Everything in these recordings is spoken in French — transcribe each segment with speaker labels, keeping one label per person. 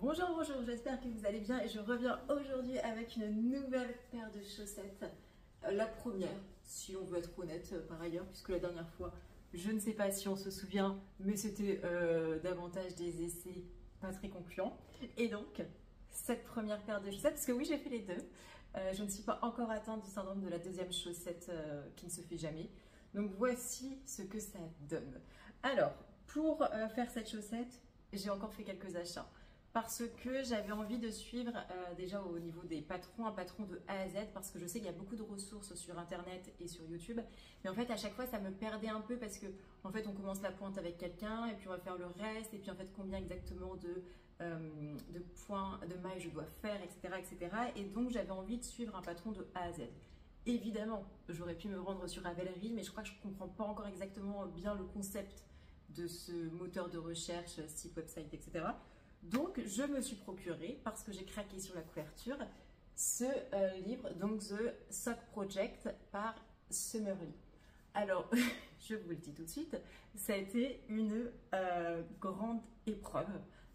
Speaker 1: Bonjour, bonjour, j'espère que vous allez bien et je reviens aujourd'hui avec une nouvelle paire de chaussettes. La première, si on veut être honnête par ailleurs, puisque la dernière fois, je ne sais pas si on se souvient, mais c'était davantage des essais pas très concluants. Et donc, cette première paire de chaussettes, parce que oui, j'ai fait les deux, je ne suis pas encore atteinte du syndrome de la deuxième chaussette qui ne se fait jamais. Donc voici ce que ça donne. Alors, pour faire cette chaussette, j'ai encore fait quelques achats. Parce que j'avais envie de suivre déjà au niveau des patrons, un patron de A à Z, parce que je sais qu'il y a beaucoup de ressources sur internet et sur YouTube, mais en fait à chaque fois ça me perdait un peu parce que en fait on commence la pointe avec quelqu'un et puis on va faire le reste et puis en fait combien exactement de points, de mailles je dois faire, etc. etc. Et donc j'avais envie de suivre un patron de A à Z. Évidemment, j'aurais pu me rendre sur Ravelry, mais je crois que je ne comprends pas encore exactement bien le concept de ce moteur de recherche, site website, etc. Donc, je me suis procuré, parce que j'ai craqué sur la couverture, ce livre, donc The Sock Project par Summerly. Alors, je vous le dis tout de suite, ça a été une grande épreuve.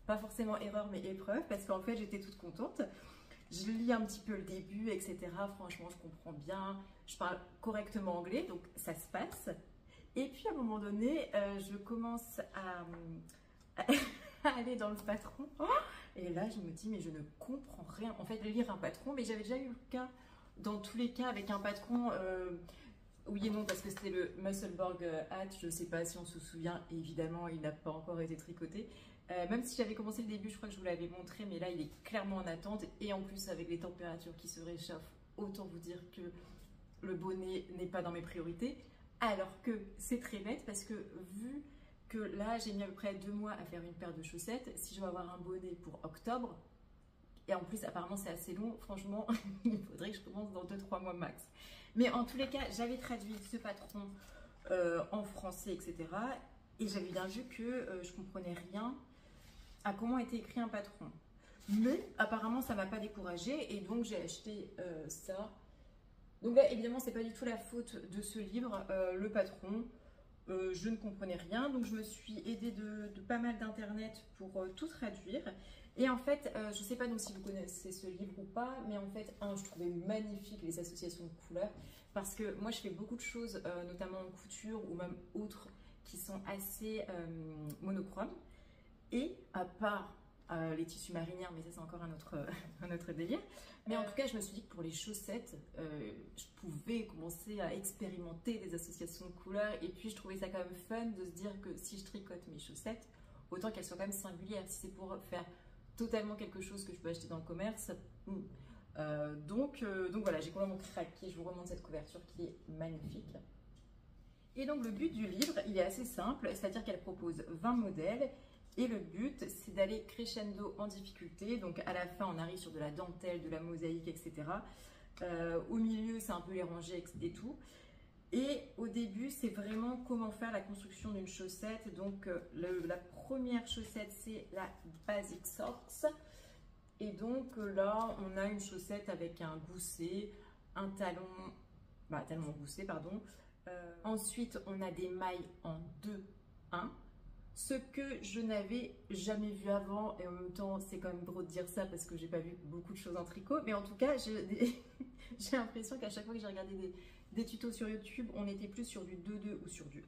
Speaker 1: Pas forcément erreur, mais épreuve, parce qu'en fait, j'étais toute contente. Je lis un petit peu le début, etc. Franchement, je comprends bien. Je parle correctement anglais, donc ça se passe. Et puis, à un moment donné, je commence à aller dans le patron. Et là, je me dis, mais je ne comprends rien. En fait, lire un patron, mais j'avais déjà eu le cas, dans tous les cas, avec un patron, oui et non, parce que c'était le Musselborgh hat. Je ne sais pas si on se souvient, évidemment, il n'a pas encore été tricoté. Même si j'avais commencé le début, je crois que je vous l'avais montré, mais là, il est clairement en attente. Et en plus, avec les températures qui se réchauffent, autant vous dire que le bonnet n'est pas dans mes priorités. Alors que c'est très bête, parce que vu que là, j'ai mis à peu près 2 mois à faire une paire de chaussettes. Si je veux avoir un bonnet pour octobre, et en plus, apparemment, c'est assez long, franchement, il faudrait que je commence dans 2-3 mois max. Mais en tous les cas, j'avais traduit ce patron en français, etc. Et j'avais bien vu que je comprenais rien à comment était écrit un patron. Mais apparemment, ça ne m'a pas découragée et donc j'ai acheté ça. Donc là, évidemment, c'est pas du tout la faute de ce livre, le patron. Je ne comprenais rien, donc je me suis aidée de pas mal d'internet pour tout traduire. Et en fait, je ne sais pas donc si vous connaissez ce livre ou pas, mais en fait, je trouvais magnifique les associations de couleurs parce que moi, je fais beaucoup de choses, notamment en couture ou même autres, qui sont assez monochromes. Et à part les tissus marinières, mais ça c'est encore un autre délire. Mais en tout cas, je me suis dit que pour les chaussettes, je pouvais commencer à expérimenter des associations de couleurs. Et puis, je trouvais ça quand même fun de se dire que si je tricote mes chaussettes, autant qu'elles soient quand même singulières. Si c'est pour faire totalement quelque chose que je peux acheter dans le commerce. Donc voilà, j'ai complètement craqué. Je vous remonte cette couverture qui est magnifique. Et donc, le but du livre, il est assez simple, c'est-à-dire qu'elle propose 20 modèles. Et le but, c'est d'aller crescendo en difficulté. Donc à la fin, on arrive sur de la dentelle, de la mosaïque, etc. Au milieu, c'est un peu les rangées et tout. Et au début, c'est vraiment comment faire la construction d'une chaussette. Donc la première chaussette, c'est la Basic Socks. Et donc là, on a une chaussette avec un gousset, un talon, talon gousset, pardon. Ensuite, on a des mailles en 2-1. Ce que je n'avais jamais vu avant, et en même temps c'est quand même gros de dire ça parce que j'ai pas vu beaucoup de choses en tricot, mais en tout cas j'ai l'impression qu'à chaque fois que j'ai regardé des tutos sur YouTube, on était plus sur du 2-2 ou sur du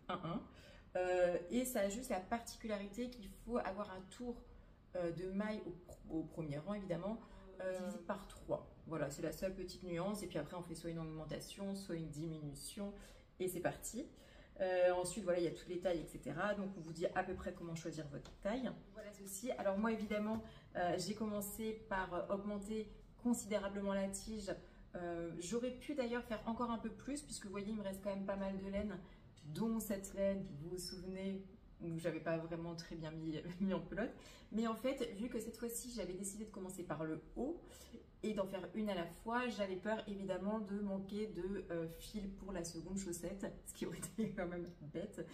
Speaker 1: 1-1. Et ça a juste la particularité qu'il faut avoir un tour de maille au premier rang évidemment, divisé par 3. Voilà, c'est la seule petite nuance, et puis après on fait soit une augmentation, soit une diminution, et c'est parti. Ensuite, voilà, il y a toutes les tailles, etc. Donc, on vous dit à peu près comment choisir votre taille. Voilà ceci. Alors, moi, évidemment, j'ai commencé par augmenter considérablement la tige. J'aurais pu d'ailleurs faire encore un peu plus, puisque vous voyez, il me reste quand même pas mal de laine, dont cette laine, vous vous souvenez, où j'avais pas vraiment très bien mis en pelote. Mais en fait, vu que cette fois-ci, j'avais décidé de commencer par le haut et d'en faire une à la fois, j'avais peur évidemment de manquer de fil pour la seconde chaussette, ce qui aurait été quand même bête.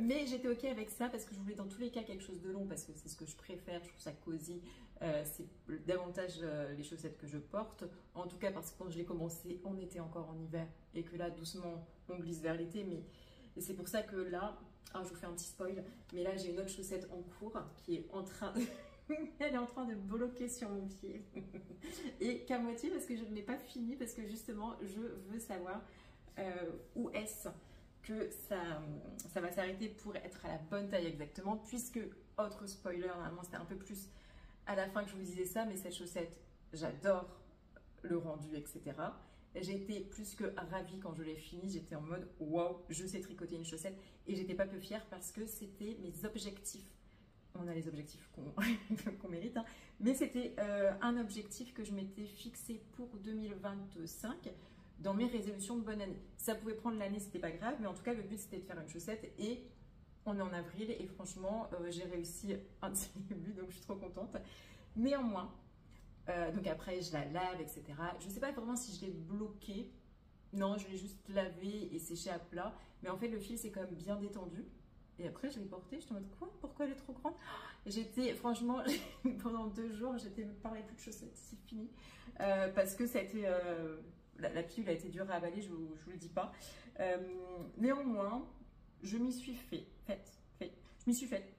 Speaker 1: Mais j'étais ok avec ça parce que je voulais dans tous les cas quelque chose de long, parce que c'est ce que je préfère, je trouve ça cosy. C'est davantage les chaussettes que je porte. En tout cas parce que quand je l'ai commencé, on était encore en hiver et que là, doucement, on glisse vers l'été. Mais c'est pour ça que là, je vous fais un petit spoil, mais là j'ai une autre chaussette en cours qui est en train Elle est en train de bloquer sur mon pied. Et qu'à moitié parce que je ne l'ai pas fini, parce que justement, je veux savoir où est-ce que ça va s'arrêter pour être à la bonne taille exactement, puisque, autre spoiler, normalement c'était un peu plus à la fin que je vous disais ça, mais cette chaussette, j'adore le rendu, etc. J'ai été plus que ravie quand je l'ai fini, j'étais en mode waouh, je sais tricoter une chaussette, et j'étais pas peu fière parce que c'était mes objectifs. On a les objectifs qu'on mérite, hein. Mais c'était un objectif que je m'étais fixé pour 2025 dans mes résolutions de bonne année. Ça pouvait prendre l'année, c'était pas grave, mais en tout cas le but c'était de faire une chaussette, et on est en avril et franchement j'ai réussi un de ces buts, donc je suis trop contente. Néanmoins, donc après je la lave, etc. Je sais pas vraiment si je l'ai bloqué, non, je l'ai juste lavé et séché à plat, mais en fait le fil c'est quand même bien détendu. Et après, je l'ai portée, je me dis quoi? Pourquoi elle est trop grande? J'étais, franchement, pendant 2 jours, j'étais parlé plus de chaussettes, c'est fini. Parce que ça a été, la pilule a été dure à avaler, je vous le dis pas. Néanmoins, je m'y suis je m'y suis faite.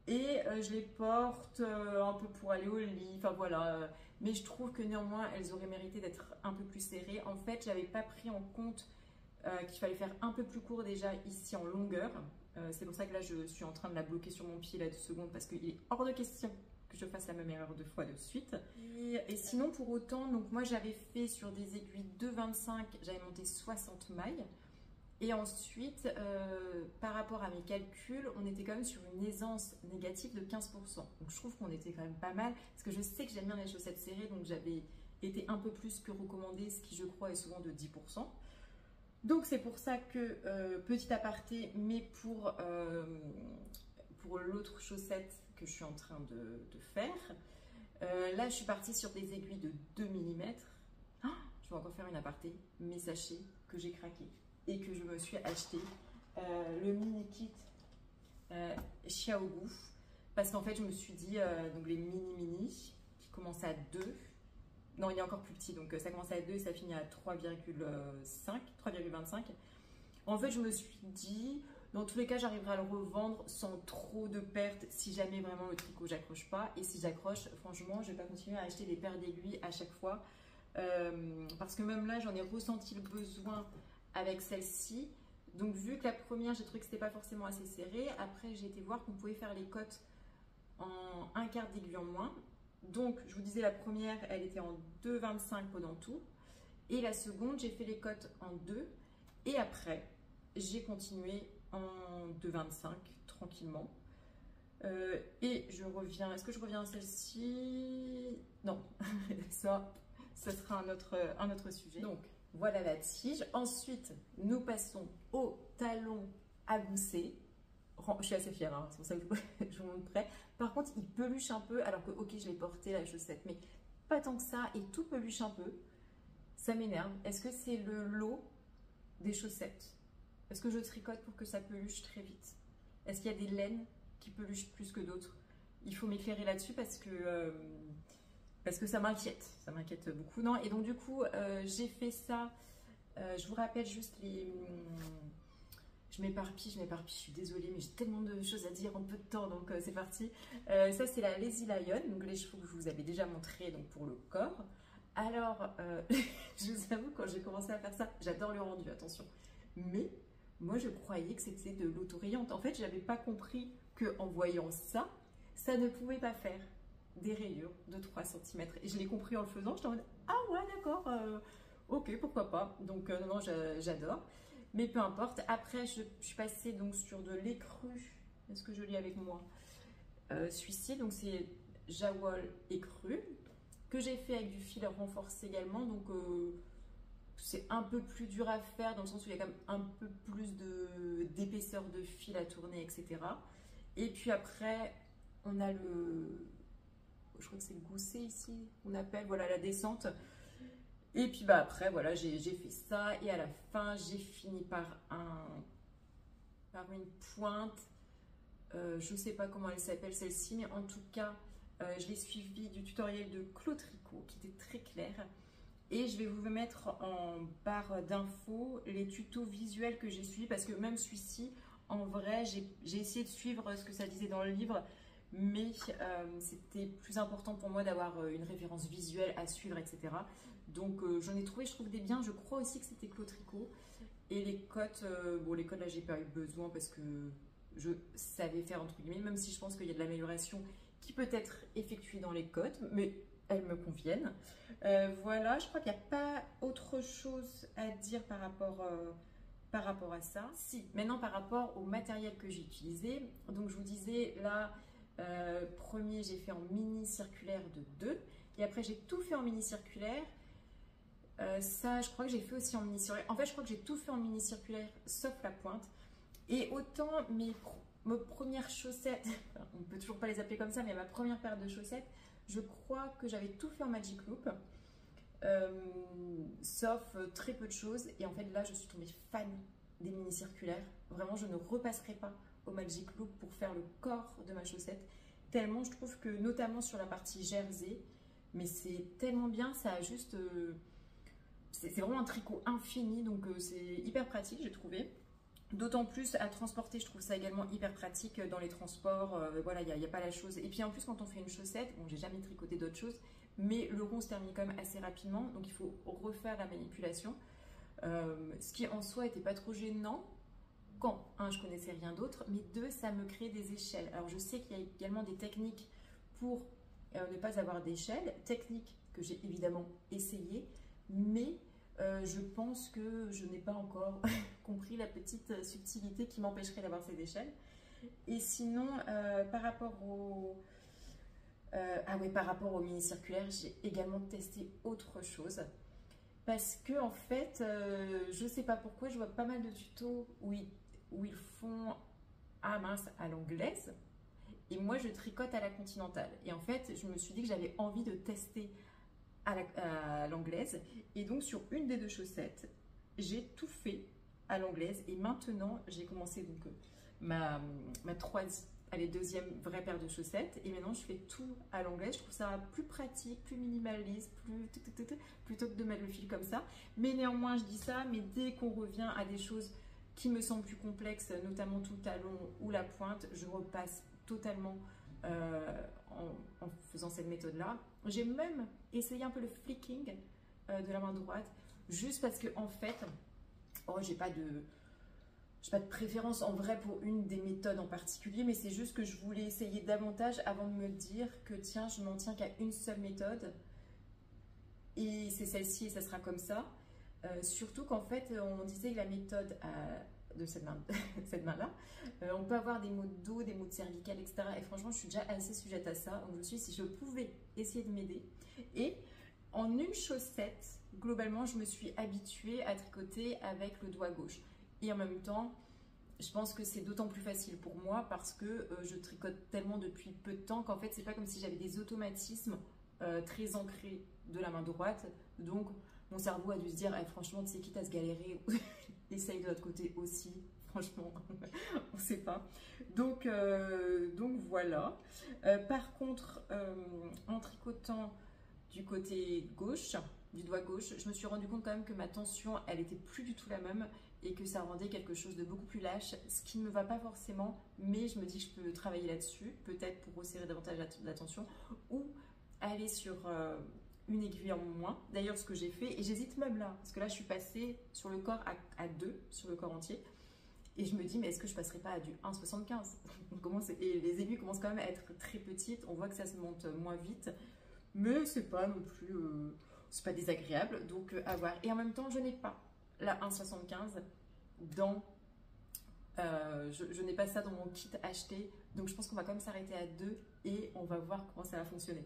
Speaker 1: Et je les porte un peu pour aller au lit, enfin voilà. Mais je trouve que néanmoins, elles auraient mérité d'être un peu plus serrées. En fait, j'avais pas pris en compte qu'il fallait faire un peu plus court déjà ici en longueur. C'est pour ça que là je suis en train de la bloquer sur mon pied là 2 secondes, parce qu'il est hors de question que je fasse la même erreur 2 fois de suite. Et sinon pour autant, donc moi j'avais fait sur des aiguilles 2,25, j'avais monté 60 mailles. Et ensuite, par rapport à mes calculs, on était quand même sur une aisance négative de 15%. Donc je trouve qu'on était quand même pas mal, parce que je sais que j'aime bien les chaussettes serrées, donc j'avais été un peu plus que recommandé, ce qui je crois est souvent de 10%. Donc c'est pour ça que, petit aparté, mais pour l'autre chaussette que je suis en train de faire, là je suis partie sur des aiguilles de 2 mm. Oh, je vais encore faire une aparté, mais sachez que j'ai craqué et que je me suis acheté le mini kit Xiaogu, parce qu'en fait je me suis dit, donc les mini qui commencent à 2. Non, il est encore plus petit, donc ça commence à 2 et ça finit à 3,25. En fait, je me suis dit, dans tous les cas, j'arriverai à le revendre sans trop de pertes si jamais vraiment le tricot, j'accroche pas. Et si j'accroche, franchement, je vais pas continuer à acheter des paires d'aiguilles à chaque fois. Parce que même là, j'en ai ressenti le besoin avec celle-ci. Donc, vu que la première, j'ai trouvé que c'était pas forcément assez serré. Après, j'ai été voir qu'on pouvait faire les cottes en 1/4 d'aiguille en moins. Donc, je vous disais, la première, elle était en 2,25 pendant tout. Et la seconde, j'ai fait les cotes en 2. Et après, j'ai continué en 2,25 tranquillement. Et je reviens. Est-ce que je reviens à celle-ci? Non, ça sera un autre sujet. Donc, voilà la tige. Ensuite, nous passons au talon à gousset. Je suis assez fière, hein, c'est pour ça que je vous montre près. Par contre, il peluche un peu, alors que, ok, je l'ai porté la chaussette, mais pas tant que ça, et tout peluche un peu. Ça m'énerve. Est-ce que c'est le lot des chaussettes? Est-ce que je tricote pour que ça peluche très vite? Est-ce qu'il y a des laines qui peluchent plus que d'autres? Il faut m'éclairer là-dessus parce que ça m'inquiète beaucoup. Non, et donc du coup, j'ai fait ça. Je vous rappelle juste les... Je m'éparpille, je suis désolée, mais j'ai tellement de choses à dire en peu de temps, donc c'est parti. Ça, c'est la Lazy Lion, donc les chevaux que je vous avais déjà montré donc pour le corps. Alors, je vous avoue, quand j'ai commencé à faire ça, j'adore le rendu, attention. Mais moi, je croyais que c'était de l'autorayante. En fait, je n'avais pas compris qu'en voyant ça, ça ne pouvait pas faire des rayures de 3 cm. Et je l'ai compris en le faisant, j'étais en mode, ah ouais, d'accord, ok, pourquoi pas. Donc, non, j'adore. Mais peu importe. Après, je suis passée donc sur de l'écru. Est-ce que je l'ai avec moi? Celui-ci, donc c'est Jawol écru, que j'ai fait avec du fil renforcé également. Donc, c'est un peu plus dur à faire dans le sens où il y a quand même un peu plus d'épaisseur de fil à tourner, etc. Et puis après, on a je crois que c'est le gousset ici, on appelle, voilà, la descente. Et puis bah après, voilà, j'ai fait ça et à la fin, j'ai fini par une pointe. Je ne sais pas comment elle s'appelle celle-ci, mais en tout cas, je l'ai suivi du tutoriel de Claude Tricot qui était très clair. Et je vais vous mettre en barre d'infos les tutos visuels que j'ai suivis parce que même celui-ci, en vrai, j'ai essayé de suivre ce que ça disait dans le livre, mais c'était plus important pour moi d'avoir une référence visuelle à suivre, etc. Donc j'en ai trouvé, je trouve, des biens. Je crois aussi que c'était Clos Tricot. Et les cotes, bon, les cotes là j'ai pas eu besoin parce que je savais faire entre guillemets, même si je pense qu'il y a de l'amélioration qui peut être effectuée dans les cotes, mais elles me conviennent. Voilà, je crois qu'il n'y a pas autre chose à dire par rapport à ça. Si, maintenant par rapport au matériel que j'ai utilisé, donc je vous disais là, premier j'ai fait en mini circulaire de 2, et après j'ai tout fait en mini circulaire. Ça, je crois que j'ai fait aussi en mini circulaire. En fait, je crois que j'ai tout fait en mini circulaire sauf la pointe. Et autant mes premières chaussettes, on ne peut toujours pas les appeler comme ça, mais ma première paire de chaussettes, je crois que j'avais tout fait en Magic Loop, sauf très peu de choses. Et en fait, là, je suis tombée fan des mini circulaires. Vraiment, je ne repasserai pas au Magic Loop pour faire le corps de ma chaussette. Tellement, je trouve que, notamment sur la partie jersey, mais c'est tellement bien, ça a juste... c'est vraiment un tricot infini, donc c'est hyper pratique, j'ai trouvé. D'autant plus à transporter, je trouve ça également hyper pratique dans les transports. Voilà, il n'y a pas la chose. Et puis en plus, quand on fait une chaussette, bon, j'ai jamais tricoté d'autres choses, mais le rond se termine quand même assez rapidement, donc il faut refaire la manipulation. Ce qui en soi n'était pas trop gênant quand, un, je connaissais rien d'autre, mais deux, ça me crée des échelles. Alors je sais qu'il y a également des techniques pour ne pas avoir d'échelles, techniques que j'ai évidemment essayées, mais je pense que je n'ai pas encore compris la petite subtilité qui m'empêcherait d'avoir ces échelles. Et sinon, par rapport par rapport au mini circulaire, j'ai également testé autre chose. Parce que en fait, je ne sais pas pourquoi, je vois pas mal de tutos où ils font à l'anglaise. Et moi, je tricote à la continentale. Et en fait, je me suis dit que j'avais envie de tester à l'anglaise. Et donc, sur une des deux chaussettes, j'ai tout fait à l'anglaise. Et maintenant, j'ai commencé donc ma deuxième vraie paire de chaussettes. Et maintenant, je fais tout à l'anglaise. Je trouve ça plus pratique, plus minimaliste, plutôt que de mettre le fil comme ça. Mais néanmoins, je dis ça, mais dès qu'on revient à des choses qui me semblent plus complexes, notamment tout le talon ou la pointe, je repasse totalement en faisant cette méthode-là. J'ai même essayé un peu le flicking de la main droite, juste parce que en fait, j'ai pas de préférence en vrai pour une des méthodes en particulier, mais c'est juste que je voulais essayer davantage avant de me dire que tiens, je m'en tiens qu'à une seule méthode et c'est celle-ci et ça sera comme ça. Surtout qu'en fait, on disait que la méthode de cette main-là, on peut avoir des maux de dos, des maux de cervicales, etc. Et franchement, je suis déjà assez sujette à ça. Donc je me suis dit, si je pouvais essayer de m'aider. Et en une chaussette, globalement, je me suis habituée à tricoter avec le doigt gauche. Et en même temps, je pense que c'est d'autant plus facile pour moi parce que je tricote tellement depuis peu de temps qu'en fait, c'est pas comme si j'avais des automatismes très ancrés de la main droite. Donc, mon cerveau a dû se dire, franchement, tu sais, quitte à se galérer, essaye de l'autre côté aussi. Franchement, on ne sait pas. Donc voilà. Par contre, en tricotant du côté gauche, du doigt gauche, je me suis rendu compte quand même que ma tension, elle était plus du tout la même et que ça rendait quelque chose de beaucoup plus lâche, ce qui ne me va pas forcément, mais je me dis que je peux travailler là-dessus, peut-être pour resserrer davantage la tension ou aller sur une aiguille en moins. D'ailleurs, ce que j'ai fait, et j'hésite même là, parce que là, je suis passée sur le corps à 2, sur le corps entier, et je me dis, mais est-ce que je passerai pas à du 1,75? Et les aiguilles commencent quand même à être très petites, on voit que ça se monte moins vite, mais c'est pas non plus, c'est pas désagréable, donc à voir. Et en même temps, je n'ai pas la 1,75 dans, je n'ai pas ça dans mon kit acheté, donc je pense qu'on va quand même s'arrêter à 2 et on va voir comment ça va fonctionner.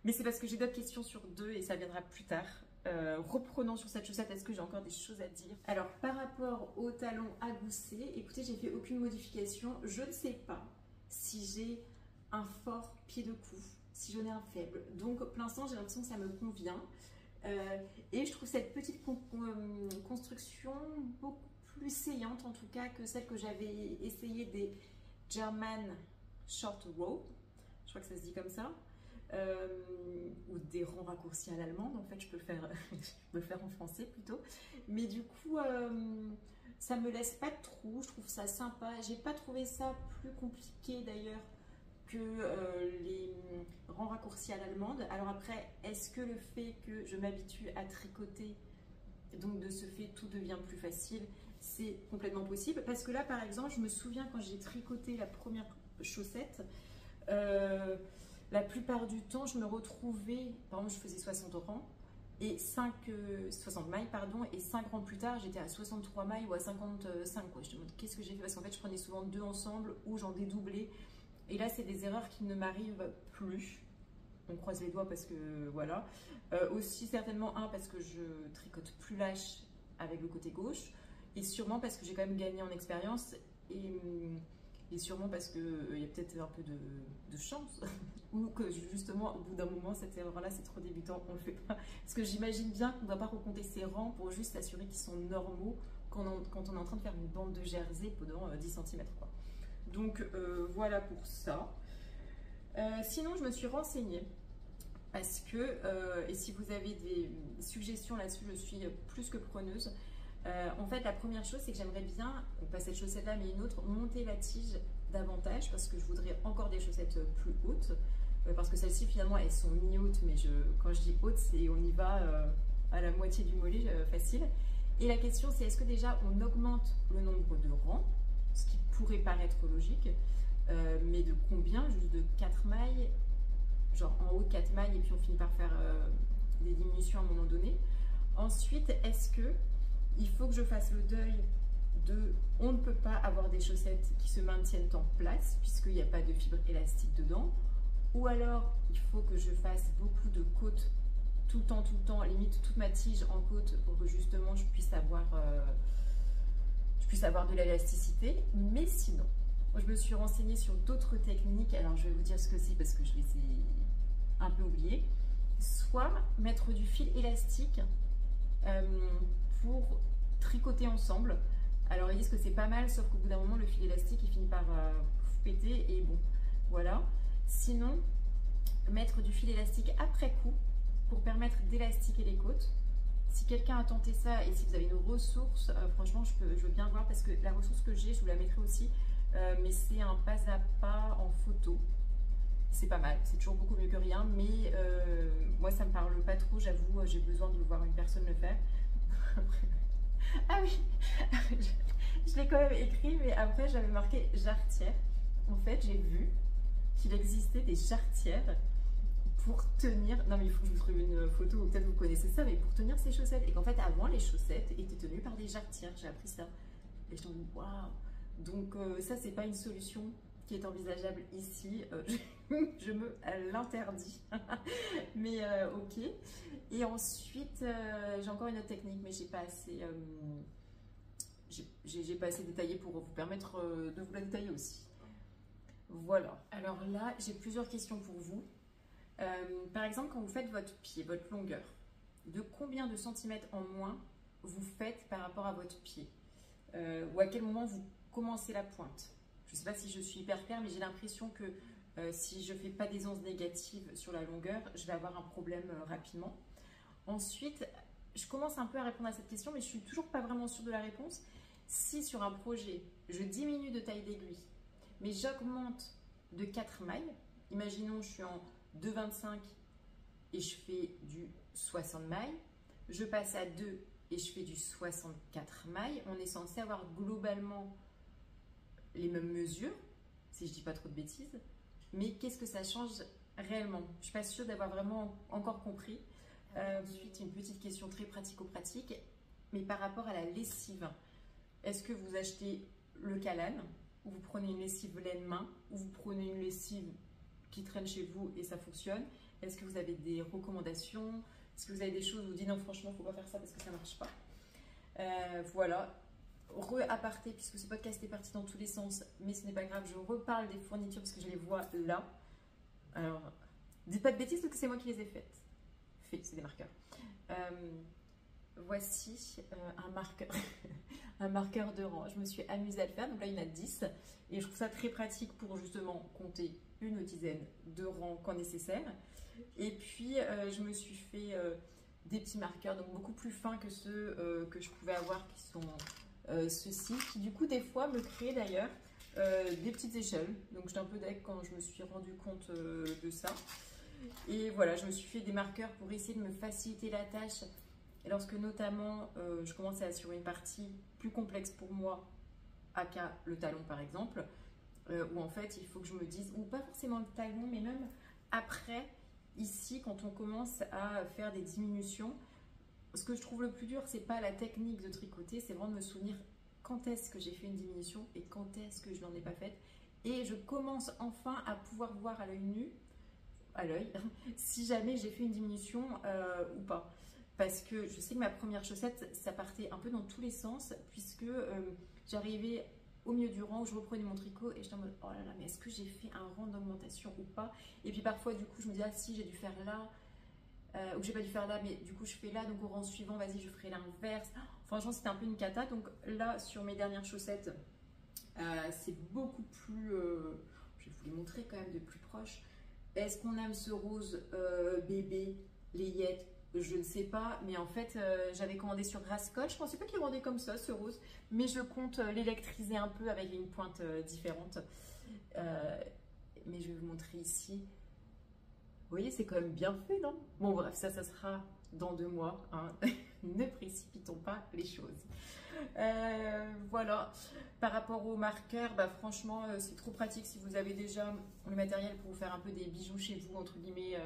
Speaker 1: Mais c'est parce que j'ai d'autres questions sur 2 et ça viendra plus tard. Reprenons sur cette chaussette, est-ce que j'ai encore des choses à dire? Alors, par rapport au talon à gousset, écoutez, j'ai fait aucune modification. Je ne sais pas si j'ai un fort pied de cou, si j'en ai un faible. Donc, pour l'instant, j'ai l'impression que ça me convient. Et je trouve cette petite construction beaucoup plus saillante, en tout cas, que celle que j'avais essayé des German Short Row. Je crois que ça se dit comme ça. Ou des rangs raccourcis à l'allemande, en fait je peux le faire en français plutôt, mais du coup ça me laisse pas de trous, je trouve ça sympa, j'ai pas trouvé ça plus compliqué d'ailleurs que les rangs raccourcis à l'allemande. Alors après, est-ce que le fait que je m'habitue à tricoter, donc de ce fait tout devient plus facile, c'est complètement possible. Parce que là par exemple, je me souviens quand j'ai tricoté la première chaussette, la plupart du temps je me retrouvais, par exemple je faisais 60 rangs, et 60 mailles, pardon, et 5 rangs plus tard, j'étais à 63 mailles ou à 55, quoi. Je me demande qu'est-ce que j'ai fait, parce qu'en fait, je prenais souvent 2 ensemble ou j'en dédoublais. Et là, c'est des erreurs qui ne m'arrivent plus. On croise les doigts parce que, voilà. Aussi, certainement, parce que je tricote plus lâche avec le côté gauche, et sûrement parce que j'ai quand même gagné en expérience, et sûrement parce qu'il y a peut-être un peu de chance, ou que justement, au bout d'un moment, cette erreur-là, c'est trop débutant, on ne le fait pas. Parce que j'imagine bien qu'on ne doit pas recompter ses rangs pour juste s'assurer qu'ils sont normaux quand on est en train de faire une bande de jersey pendant 10 cm. Quoi. Donc, voilà pour ça. Sinon, je me suis renseignée. Parce que, et si vous avez des suggestions là-dessus, je suis plus que preneuse. En fait, la première chose, c'est que j'aimerais bien, pas cette chaussette-là, mais une autre, monter la tige davantage parce que je voudrais encore des chaussettes plus hautes. Parce que celles-ci, finalement, elles sont mi-hautes, mais quand je dis haute, c'est on y va à la moitié du mollet, facile. Et la question, c'est est-ce que déjà on augmente le nombre de rangs, ce qui pourrait paraître logique, mais de combien? Juste de 4 mailles, genre en haut 4 mailles, et puis on finit par faire des diminutions à un moment donné. Ensuite, est-ce que il faut que je fasse le deuil de on ne peut pas avoir des chaussettes qui se maintiennent en place puisqu'il n'y a pas de fibre élastique dedans, ou alors il faut que je fasse beaucoup de côtes tout le temps, limite toute ma tige en côte pour que justement je puisse avoir de l'élasticité. Mais sinon, je me suis renseignée sur d'autres techniques, alors je vais vous dire ce que c'est parce que je les ai un peu oubliées. Soit mettre du fil élastique pour tricoter ensemble. Alors ils disent que c'est pas mal, sauf qu'au bout d'un moment le fil élastique il finit par péter et bon, voilà. Sinon, mettre du fil élastique après coup pour permettre d'élastiquer les côtes. Si quelqu'un a tenté ça et si vous avez une ressource, franchement je veux bien voir parce que la ressource que j'ai, je vous la mettrai aussi, mais c'est un pas à pas en photo. C'est pas mal, c'est toujours beaucoup mieux que rien, mais moi ça me parle pas trop, j'avoue, j'ai besoin de voir une personne le faire. Ah oui, je l'ai quand même écrit, mais après j'avais marqué jarretière. En fait, j'ai vu qu'il existait des jarretières pour tenir, non mais il faut que je vous trouve une photo, ou peut-être vous connaissez ça, mais pour tenir ces chaussettes. Et qu'en fait, avant, les chaussettes étaient tenues par des jarretières. J'ai appris ça. Et je me dis, waouh! Donc ça, c'est pas une solution qui est envisageable ici. Je me l'interdis. Mais ok. Et ensuite, j'ai encore une autre technique, mais j'ai pas assez... j'ai pas assez détaillé pour vous permettre de vous la détailler aussi. Voilà. Alors là, j'ai plusieurs questions pour vous. Par exemple, quand vous faites votre pied, votre longueur, de combien de centimètres en moins vous faites par rapport à votre pied? Ou à quel moment vous commencez la pointe? Je ne sais pas si je suis hyper claire, mais j'ai l'impression que si je ne fais pas d'aisance négative sur la longueur, je vais avoir un problème rapidement. Ensuite, je commence un peu à répondre à cette question, mais je ne suis toujours pas vraiment sûre de la réponse. Si sur un projet, je diminue de taille d'aiguille, mais j'augmente de 4 mailles, imaginons je suis en 2,25 et je fais du 60 mailles, je passe à 2 et je fais du 64 mailles, on est censé avoir globalement les mêmes mesures, si je dis pas trop de bêtises, mais qu'est-ce que ça change réellement? Je ne suis pas sûre d'avoir vraiment encore compris. Ensuite, une petite question très pratico-pratique, mais par rapport à la lessive, est-ce que vous achetez le Calan, ou vous prenez une lessive laine main, ou vous prenez une lessive qui traîne chez vous et ça fonctionne? Est-ce que vous avez des recommandations? Est-ce que vous avez des choses où vous dites non, franchement, il ne faut pas faire ça parce que ça ne marche pas? Voilà. Re-aparté, puisque ce podcast est parti dans tous les sens, mais ce n'est pas grave, je reparle des fournitures parce que je les vois là. Alors, dites pas de bêtises parce que c'est moi qui les ai faites. C'est des marqueurs. Voici un marqueur, un marqueur de rang. Je me suis amusée à le faire, donc là il y en a 10 et je trouve ça très pratique pour justement compter une dizaine de rangs quand nécessaire. Et puis je me suis fait des petits marqueurs, donc beaucoup plus fins que ceux que je pouvais avoir qui sont ceux-ci, qui du coup des fois me créent d'ailleurs des petites échelles. Donc j'étais un peu deg quand je me suis rendu compte de ça. Et voilà, je me suis fait des marqueurs pour essayer de me faciliter la tâche. Et lorsque notamment je commençais à sur une partie plus complexe pour moi, aka le talon par exemple, où en fait il faut que je me dise, ou pas forcément le talon, mais même après, ici quand on commence à faire des diminutions, ce que je trouve le plus dur, c'est pas la technique de tricoter, c'est vraiment de me souvenir quand est-ce que j'ai fait une diminution et quand est-ce que je n'en ai pas faite. Et je commence enfin à pouvoir voir à l'œil nu, à l'œil, si jamais j'ai fait une diminution ou pas. Parce que je sais que ma première chaussette, ça partait un peu dans tous les sens, puisque j'arrivais au milieu du rang où je reprenais mon tricot et j'étais en mode oh là là, mais est-ce que j'ai fait un rang d'augmentation ou pas? Et puis parfois, du coup, je me dis ah si, j'ai dû faire là, ou j'ai pas dû faire là, mais du coup, je fais là, donc au rang suivant, vas-y, je ferai l'inverse. Franchement, c'était un peu une cata. Donc là, sur mes dernières chaussettes, c'est beaucoup plus. Je vais vous les montrer quand même de plus proche. Est-ce qu'on aime ce rose bébé, layette? Je ne sais pas, mais en fait, j'avais commandé sur Grasscode. Je ne pensais pas qu'il rendait comme ça, ce rose, mais je compte l'électriser un peu avec une pointe différente. Mais je vais vous montrer ici. Vous voyez, c'est quand même bien fait, non? Bon, bref, ça sera dans 2 mois. Hein. Ne précipitons pas les choses. Voilà. Par rapport aux marqueurs, bah, franchement, c'est trop pratique si vous avez déjà le matériel pour vous faire un peu des bijoux chez vous, entre guillemets.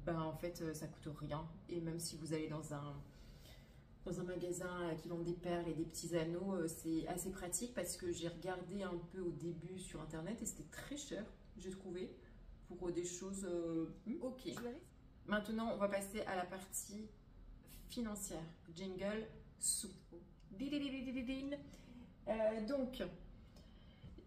Speaker 1: Ben, en fait, ça coûte rien. Et même si vous allez dans un magasin qui vend des perles et des petits anneaux, c'est assez pratique parce que j'ai regardé un peu au début sur internet et c'était très cher, j'ai trouvé, pour des choses ok. Maintenant, on va passer à la partie financière. Jingle sous. Donc,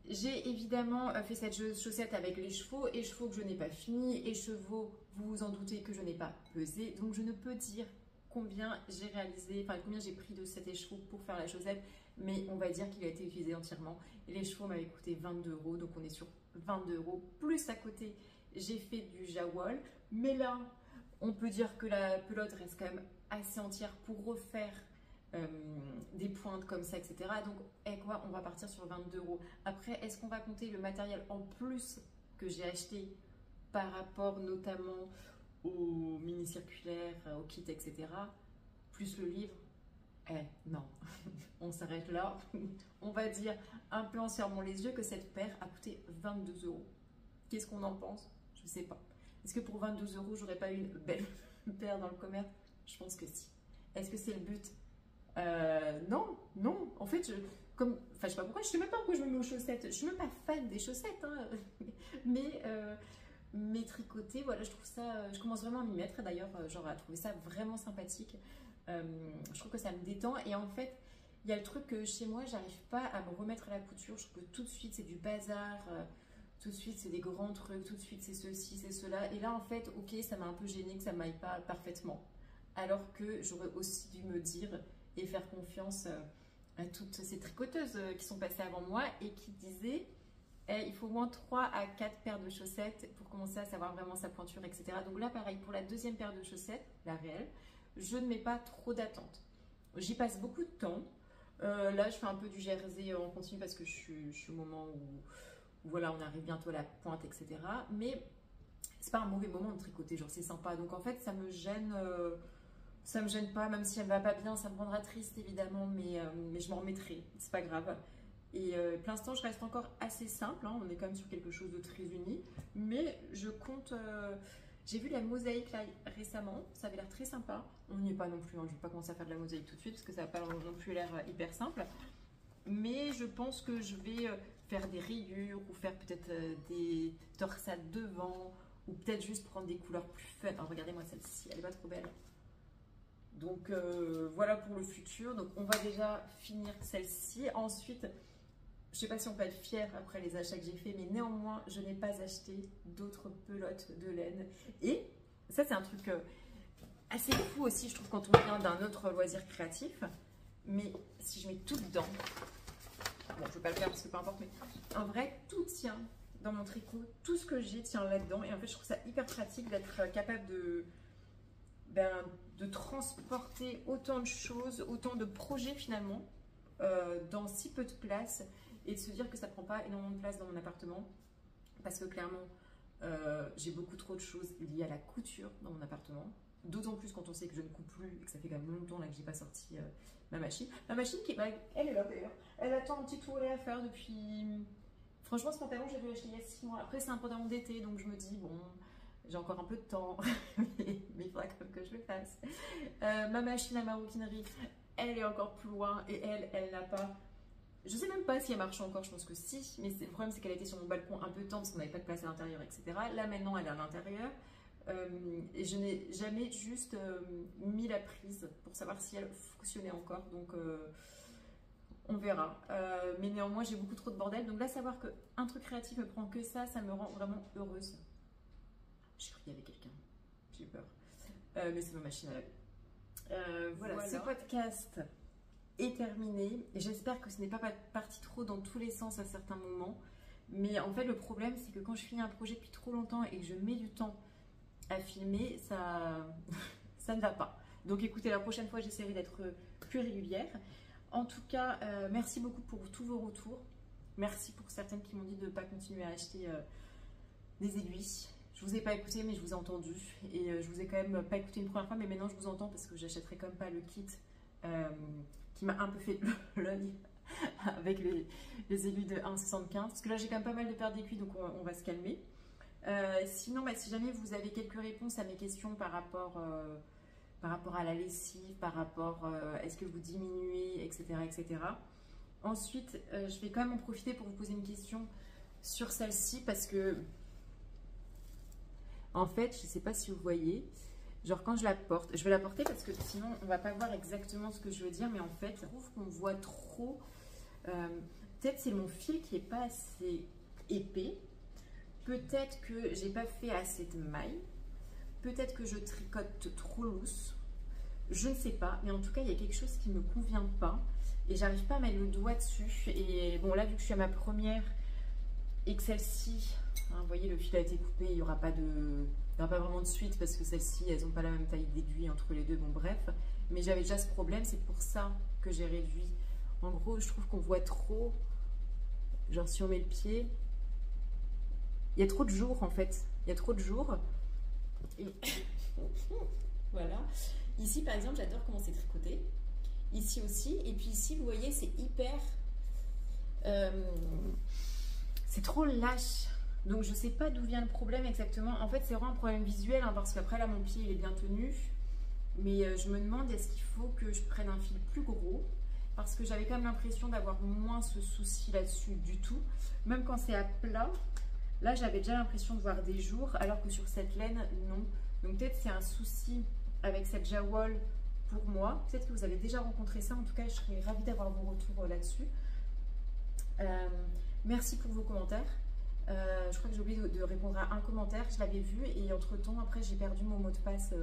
Speaker 1: j'ai évidemment fait cette chaussette avec les chevaux que je n'ai pas fini, et chevaux, vous vous en doutez que je n'ai pas pesé, donc je ne peux dire combien j'ai réalisé, enfin combien j'ai pris de cet écheveau pour faire la chaussette, mais on va dire qu'il a été utilisé entièrement. Et les chevaux m'avaient coûté 22 €, donc on est sur 22 €, plus à côté j'ai fait du jawol, mais là on peut dire que la pelote reste quand même assez entière pour refaire des pointes comme ça, etc. Donc, quoi, on va partir sur 22 €. Après, est-ce qu'on va compter le matériel en plus que j'ai acheté par rapport notamment aux mini-circulaires, au kit, etc. plus le livre? Non, on s'arrête là. On va dire un peu en se fermant les yeux que cette paire a coûté 22 €. Qu'est-ce qu'on en pense? Je ne sais pas. Est-ce que pour 22 €, j'aurais pas eu une belle paire dans le commerce? Je pense que si. Est-ce que c'est le but? Non, non. En fait, je sais pas pourquoi, je sais même pas pourquoi je me mets aux chaussettes. Je suis même pas fan des chaussettes, hein. Mais tricoter, voilà, je trouve ça, je commence vraiment à m'y mettre. D'ailleurs, genre à trouver ça vraiment sympathique. Je trouve que ça me détend. Et en fait, il y a le truc que chez moi, j'arrive pas à me remettre à la couture. Je trouve que tout de suite, c'est du bazar. Tout de suite, c'est des grands trucs. Tout de suite, c'est ceci, c'est cela. Et là, en fait, ok, ça m'a un peu gênée que ça m'aille pas parfaitement. Alors que j'aurais aussi dû me dire et faire confiance à toutes ces tricoteuses qui sont passées avant moi et qui disaient il faut au moins 3 à 4 paires de chaussettes pour commencer à savoir vraiment sa pointure, etc. Donc là, pareil, pour la deuxième paire de chaussettes, la réelle, je ne mets pas trop d'attente. J'y passe beaucoup de temps. Là, je fais un peu du jersey en continu parce que je suis au moment où voilà, on arrive bientôt à la pointe, etc. Mais c'est pas un mauvais moment de tricoter, genre c'est sympa. Donc en fait, ça me gêne pas, même si elle va pas bien, ça me rendra triste évidemment, mais je m'en remettrai, c'est pas grave. Et pour l'instant, je reste encore assez simple, hein, on est quand même sur quelque chose de très uni, mais je compte. J'ai vu la mosaïque là récemment, ça avait l'air très sympa. On n'y est pas non plus, hein, je vais pas commencer à faire de la mosaïque tout de suite parce que ça n'a pas non plus l'air hyper simple. Mais je pense que je vais faire des rayures ou faire peut-être des torsades devant, ou peut-être juste prendre des couleurs plus fun. Alors regardez-moi celle-ci, elle est pas trop belle. Donc voilà pour le futur. Donc on va déjà finir celle-ci. Ensuite, je ne sais pas si on peut être fier après les achats que j'ai fait, mais néanmoins, je n'ai pas acheté d'autres pelotes de laine. Et ça, c'est un truc assez fou aussi, je trouve, quand on vient d'un autre loisir créatif. Mais si je mets tout dedans, bon, je ne vais pas le faire parce que peu importe, mais en vrai, tout tient dans mon tricot. Tout ce que j'ai tient là-dedans. Et en fait, je trouve ça hyper pratique d'être capable de transporter autant de choses, autant de projets finalement, dans si peu de place. et de se dire que ça prend pas énormément de place dans mon appartement parce que clairement j'ai beaucoup trop de choses liées à la couture dans mon appartement. D'autant plus quand on sait que je ne coupe plus et que ça fait quand même longtemps là que j'ai pas sorti ma machine. Ma machine qui elle est là d'ailleurs. Elle attend un petit tourné à faire depuis... Franchement ce pantalon je l'ai acheté il y a 6 mois. Après c'est un pantalon d'été donc je me dis bon j'ai encore un peu de temps mais il faudra quand même que je le fasse. Ma machine à maroquinerie elle est encore plus loin et elle n'a pas... Je sais même pas si elle marche encore, je pense que si, mais le problème c'est qu'elle était sur mon balcon un peu de temps parce qu'on n'avait pas de place à l'intérieur, etc. Là maintenant elle est à l'intérieur. Et je n'ai jamais juste mis la prise pour savoir si elle fonctionnait encore, donc on verra. Mais néanmoins j'ai beaucoup trop de bordel, donc là savoir qu'un truc créatif me prend que ça me rend vraiment heureuse. J'ai cru qu'il y avait quelqu'un, j'ai eu peur, mais c'est ma machine à laver. Voilà, ce podcast est terminé et j'espère que ce n'est pas parti trop dans tous les sens à certains moments, mais en fait le problème c'est que quand je finis un projet depuis trop longtemps et que je mets du temps à filmer, ça ne va pas. Donc écoutez, la prochaine fois j'essaierai d'être plus régulière. En tout cas, merci beaucoup pour tous vos retours. Merci pour certaines qui m'ont dit de ne pas continuer à acheter des aiguilles. Je vous ai pas écouté mais je vous ai entendu et je vous ai quand même pas écouté une première fois mais maintenant je vous entends parce que j'achèterai quand même pas le kit qui m'a un peu fait l'œil avec les aiguilles de 1,75 parce que là j'ai quand même pas mal de paires d'aiguilles donc on va se calmer. Sinon, si jamais vous avez quelques réponses à mes questions par rapport à la lessive, par rapport est-ce que vous diminuez, etc. etc. Ensuite, je vais quand même en profiter pour vous poser une question sur celle-ci parce que, en fait, je ne sais pas si vous voyez, genre quand je la porte, je vais la porter parce que sinon on ne va pas voir exactement ce que je veux dire, mais en fait, je trouve qu'on voit trop, peut-être c'est mon fil qui n'est pas assez épais. Peut-être que j'ai pas fait assez de mailles, peut-être que je tricote trop loose, je ne sais pas, mais en tout cas il y a quelque chose qui ne me convient pas et j'arrive pas à mettre le doigt dessus. Et bon là vu que je suis à ma première et que celle-ci, hein, vous voyez le fil a été coupé, il n'y aura pas vraiment de suite parce que celles-ci elles n'ont pas la même taille d'aiguille entre les deux, bon bref, mais j'avais déjà ce problème, c'est pour ça que j'ai réduit. En gros je trouve qu'on voit trop, genre si on met le pied, il y a trop de jours en fait, il y a trop de jours. Et voilà. Ici par exemple, j'adore comment c'est tricoté. Ici aussi. Et puis ici, vous voyez, c'est hyper... c'est trop lâche. Donc je sais pas d'où vient le problème exactement. En fait, c'est vraiment un problème visuel hein, parce qu'après là, mon pied il est bien tenu. Mais je me demande est-ce qu'il faut que je prenne un fil plus gros parce que j'avais quand même l'impression d'avoir moins ce souci là-dessus du tout. Même quand c'est à plat. Là, j'avais déjà l'impression de voir des jours, alors que sur cette laine, non. Donc peut-être c'est un souci avec cette jawol pour moi. Peut-être que vous avez déjà rencontré ça. En tout cas, je serais ravie d'avoir vos retours là-dessus. Merci pour vos commentaires. Je crois que j'ai oublié de répondre à un commentaire. Je l'avais vu et entre-temps, après, j'ai perdu mon mot de passe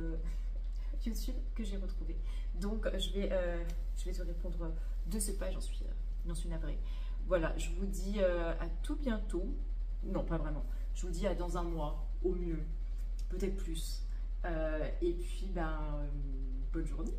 Speaker 1: YouTube que j'ai retrouvé. Donc, je vais te répondre de ce pas. J'en suis navrée. Voilà, je vous dis à tout bientôt. Non, pas vraiment. Je vous dis à dans un mois, au mieux, peut-être plus. Et puis, bonne journée.